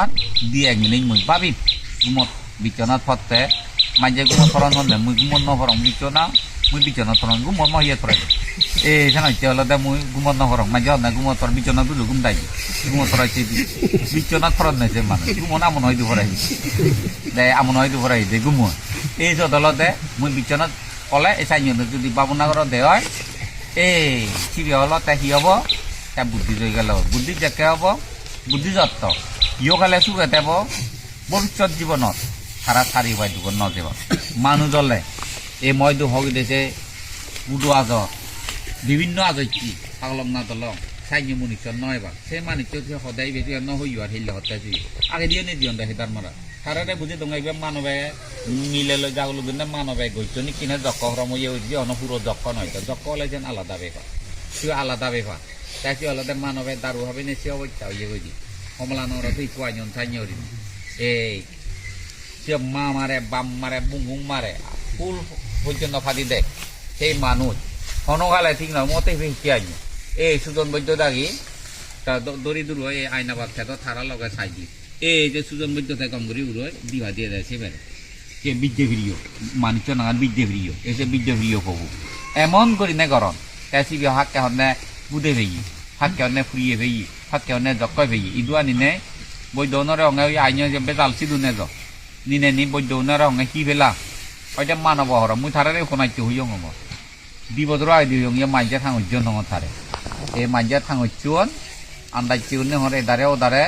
আর দি 1 minute মুই পাবি গুমত বিচনাত ফতে মাঝে গুমত ফরন হলে মুই গুমত নফরং বিচনা মুই বিচনা ফরং গুমত নহিয়ে ফরে এ জানাই হলদে মুই গুমত নফরং মাঝে হলে গুমত ফর বিচনা দুলু গুম দাই গুমত ফরাইছে বিচনাত ফরন নাইছে মানুষ গুমত আমন হয়তো ফরাই দে আমন হয়তো ফরাই দে গুমত এই হলদে মুই বিচনাত কলে এই চাইন যদি বাবুনাগর দে হয় এই চিবি হল তা কি হব তা বুদ্ধি রয়ে গেল বুদ্ধি যাকে হব বুদ্ধি যত্ত ইয় খালে সুখে দেব ভবিষ্যৎ জীবনত সারা সারি বাই দুব ন যাব মানুষ জলে এই ময়দু হগি দেশে উদু আজ বিভিন্ন আজকি পাগলং না দলং সাইনি মনুষ্য নয় বা সে মানুষ সদায় বেশি ন হইও আর হিলে হতাছি আগে দিয়ে নি দিয়ন দেখে তার মারা তারা বুঝে দোঙাই মানবে মিলে লই যাগলো কিন্তু মানবে গৈজনী কিনে জক্ক হরম ইয়ে হইছে অন পুরো জক্ক নয় জক্ক হলে যেন আলাদা বেফা সিও আলাদা বেফা তাই সি হলতে মানবে দারু হবে নে সে অবস্থা ইয়ে হইছি কমলানগর তুই কুয়াইন সাইনি হরি এই সে মা মারে বাম মারে বুং মারে ফুল পর্যন্ত ফাদি দেয় সেই মানুষ হনকালে ঠিক নয় মতে শিখিয়াই এই সুজন বৈদ্য দাগি তা দড়ি দূর এই আইনাবাদ খেত থারা লগে চাই দি এই যে সুজন বৈদ্য তাই কম করে উড়োয় দিবা দিয়ে দেয় সেবারে সে বিদ্যে ফিরিও মানুষ নাগান বিদ্যে ফিরিও এসে বিদ্যে ফিরিও কবু এমন করি নে গরম তাই সিবি হাক্কে হনে বুদে ভেই হাক্কে হনে ফুরিয়ে ভেই হাক্কে হনে জক্কয় ভেই ইদুয়া নিনে বৈদ্য নরে অঙ্গে আইন যে বেজাল সিদু নে জ নিনে নি বৈদ্য নরে অঙ্গে কি ফেলা হয়তো মানব হর মুই থারে খোনাইতে হইও হম বিপদর আই দিও ইয়ে মাইজা থাঙজন নঙ থারে এই মাইজা থাঙজন আন্দাজ চিউনে হরে দারে ও দারে